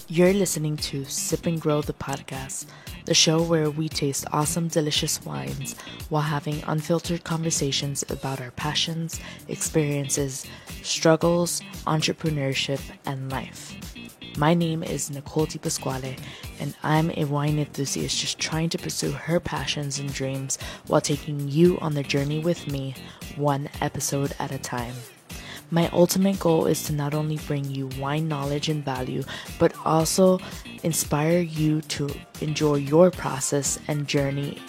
You're listening to Sip and Grow the podcast, the show where we taste awesome, delicious wines while having unfiltered conversations about our passions, experiences, struggles, entrepreneurship, and life. My name is Nicole Di Pasquale, and I'm a wine enthusiast just trying to pursue her passions and dreams while taking you on the journey with me, one episode at a time. My ultimate goal is to not only bring you wine knowledge and value, but also inspire you to enjoy your process and journey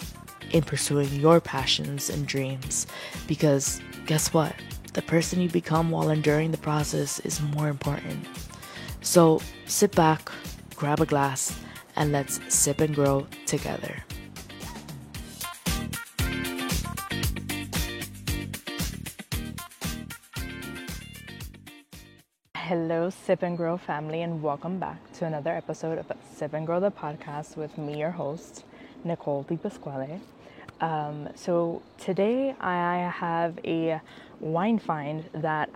in pursuing your passions and dreams. Because guess what? The person you become while enduring the process is more important. So sit back, grab a glass, and let's sip and grow together. Hello, Sip and Grow family, and welcome back to another episode of Sip and Grow the podcast with me, your host, Nicole Di Pasquale. So today I have a wine find that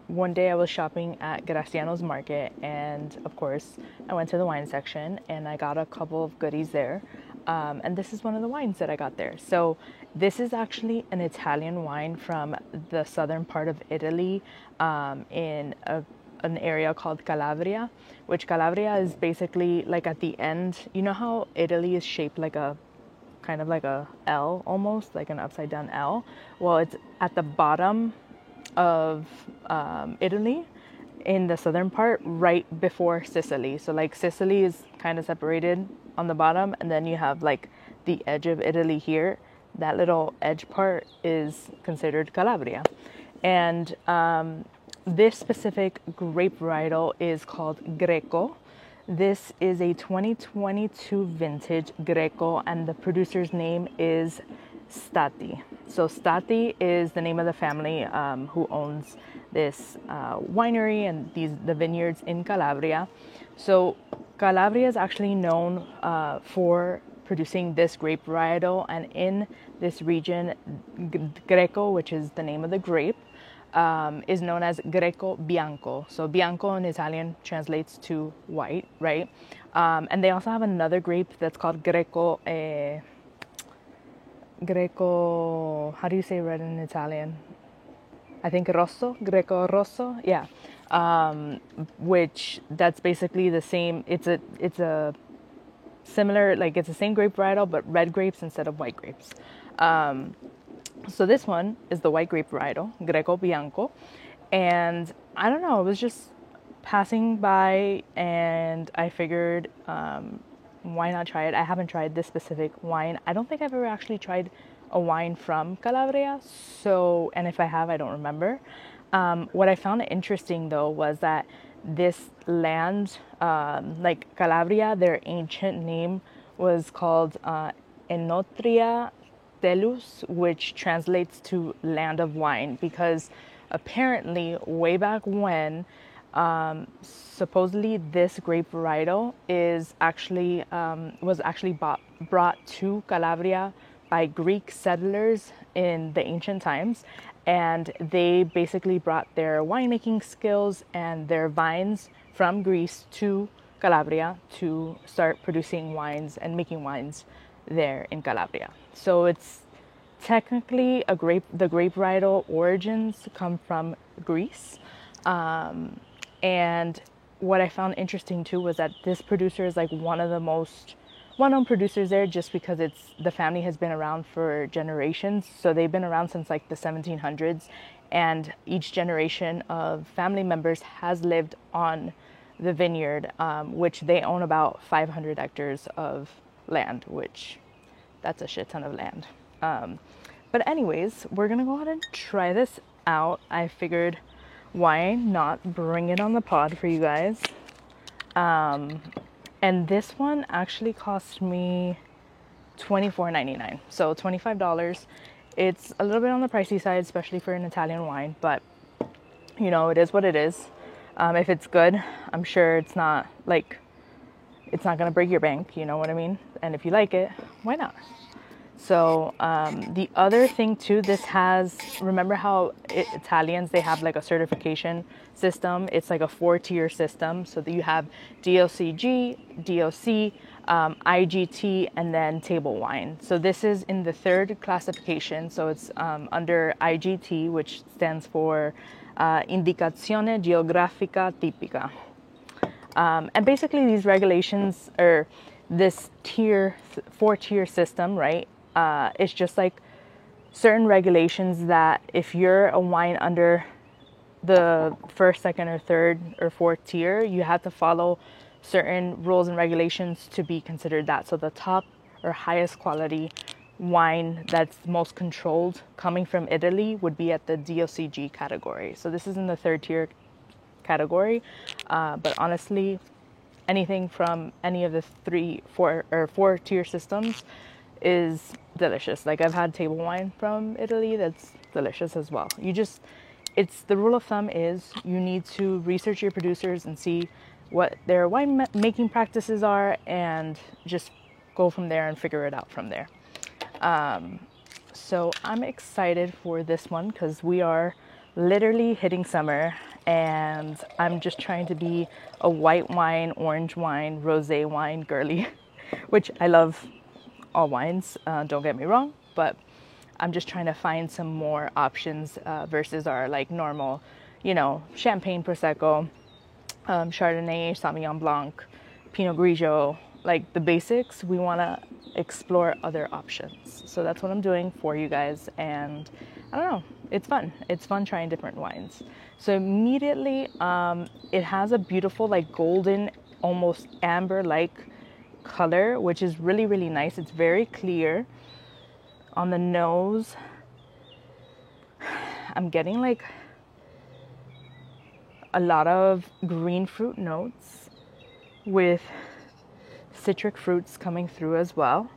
one day I was shopping at Graciano's Market, and of course I went to the wine section and I got a couple of goodies there. And this is one of the wines that I got there. So this is actually an Italian wine from the southern part of Italy, in an area called Calabria, which Calabria is basically like at the end. You know how Italy is shaped like a kind of like a L, almost like an upside down L? Well, it's at the bottom of Italy in the southern part, right before Sicily. So like Sicily is kind of separated on the bottom, and then you have like the edge of Italy here. That little edge part is considered Calabria. And this specific grape varietal is called Greco. This is a 2022 vintage Greco, and the producer's name is Stati. So Stati is the name of the family who owns this winery and the vineyards in Calabria. So Calabria is actually known for producing this grape varietal, and in this region, Greco, which is the name of the grape, is known as Greco Bianco. So Bianco in Italian translates to white, right? And they also have another grape that's called Greco, how do you say red in Italian? I think Rosso, Greco Rosso, yeah. Which that's basically the same. It's a similar, like it's the same grape varietal, but red grapes instead of white grapes. So this one is the white grape varietal, Greco Bianco. And I don't know, it was just passing by and I figured, why not try it? I haven't tried this specific wine. I don't think I've ever actually tried a wine from Calabria. So, and if I have, I don't remember. What I found interesting though was that this land, like Calabria, their ancient name was called Enotria Telus, which translates to land of wine, because apparently way back when, supposedly this grape varietal is actually was actually brought to Calabria by Greek settlers in the ancient times, and they basically brought their winemaking skills and their vines from Greece to Calabria to start producing wines and making wines there in Calabria. So it's technically the grape varietal origins come from Greece. And what I found interesting too was that this producer is like one of the most well-known producers there, just because the family has been around for generations. So they've been around since like the 1700s, and each generation of family members has lived on the vineyard, which they own about 500 hectares of land, which that's a shit ton of land. But anyways, we're gonna go ahead and try this out. I figured, why not bring it on the pod for you guys? And this one actually cost me $24.99, so $25. It's a little bit on the pricey side, especially for an Italian wine, but you know, it is what it is. If it's good, I'm sure it's not gonna break your bank, you know what I mean? And if you like it, why not? So the other thing too, this has, remember how Italians, they have like a certification system. It's like a 4-tier system. So that you have DOCG, DOC, IGT, and then table wine. So this is in the 3rd classification. So it's under IGT, which stands for Indicazione Geografica Tipica. And basically these regulations, or this 4-tier system, right? It's just like certain regulations that if you're a wine under the 1st, 2nd, or 3rd, or 4th tier, you have to follow certain rules and regulations to be considered that. So the top or highest quality wine that's most controlled coming from Italy would be at the DOCG category. So this is in the 3rd tier category, but honestly, anything from any of the 4-tier systems is delicious. Like, I've had table wine from Italy that's delicious as well. It's the rule of thumb is you need to research your producers and see what their wine making practices are, and just go from there and figure it out from there. So I'm excited for this one because we are literally hitting summer, and I'm just trying to be a white wine, orange wine, rosé wine girly, which I love all wines, don't get me wrong, but I'm just trying to find some more options versus our like normal, champagne, prosecco, Chardonnay, Sauvignon Blanc, Pinot Grigio, like the basics. We want to explore other options. So that's what I'm doing for you guys, and I don't know, it's fun. It's fun trying different wines. So immediately, it has a beautiful like golden, almost amber-like color, which is really, really nice. It's very clear. On the nose, I'm getting like a lot of green fruit notes with citric fruits coming through as well,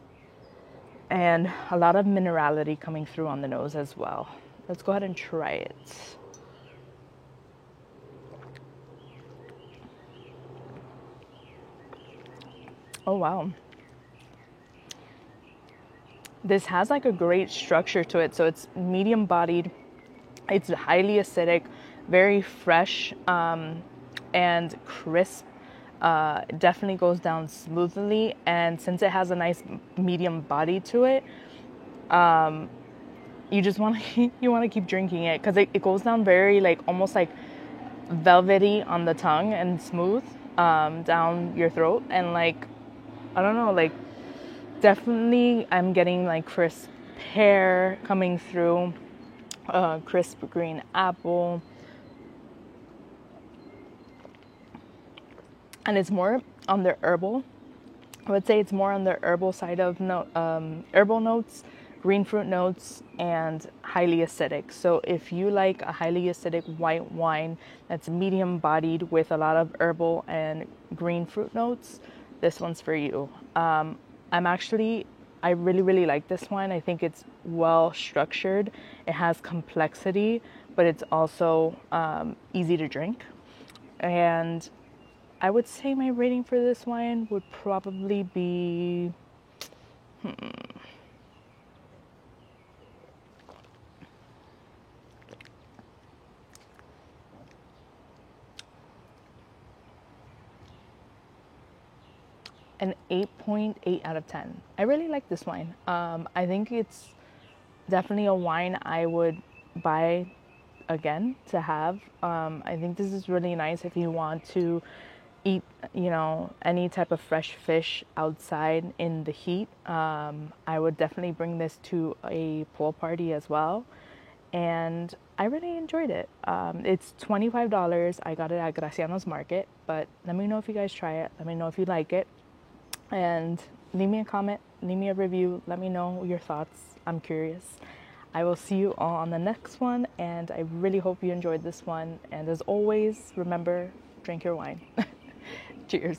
and a lot of minerality coming through on the nose as well. Let's go ahead and try it. Oh wow. This has like a great structure to it. So it's medium bodied, it's highly acidic, very fresh, and crisp. It definitely goes down smoothly, and since it has a nice medium body to it, you just want to you want to keep drinking it because it goes down very like almost like velvety on the tongue and smooth down your throat, and like I don't know, like definitely I'm getting like crisp pear coming through, crisp green apple, and it's more on the herbal. I would say it's more on the herbal side of herbal notes, green fruit notes, and highly acidic. So if you like a highly acidic white wine that's medium bodied with a lot of herbal and green fruit notes, this one's for you. I really, really like this wine. I think it's well structured. It has complexity, but it's also easy to drink. And I would say my rating for this wine would probably be an 8.8 out of 10. I really like this wine. I think it's definitely a wine I would buy again to have. I think this is really nice if you want to eat, any type of fresh fish outside in the heat. I would definitely bring this to a pool party as well. And I really enjoyed it. It's $25. I got it at Graciano's Market, but let me know if you guys try it. Let me know if you like it. And leave me a comment, leave me a review, let me know your thoughts. I'm curious. I will see you all on the next one, and I really hope you enjoyed this one. And as always, remember, drink your wine. Cheers.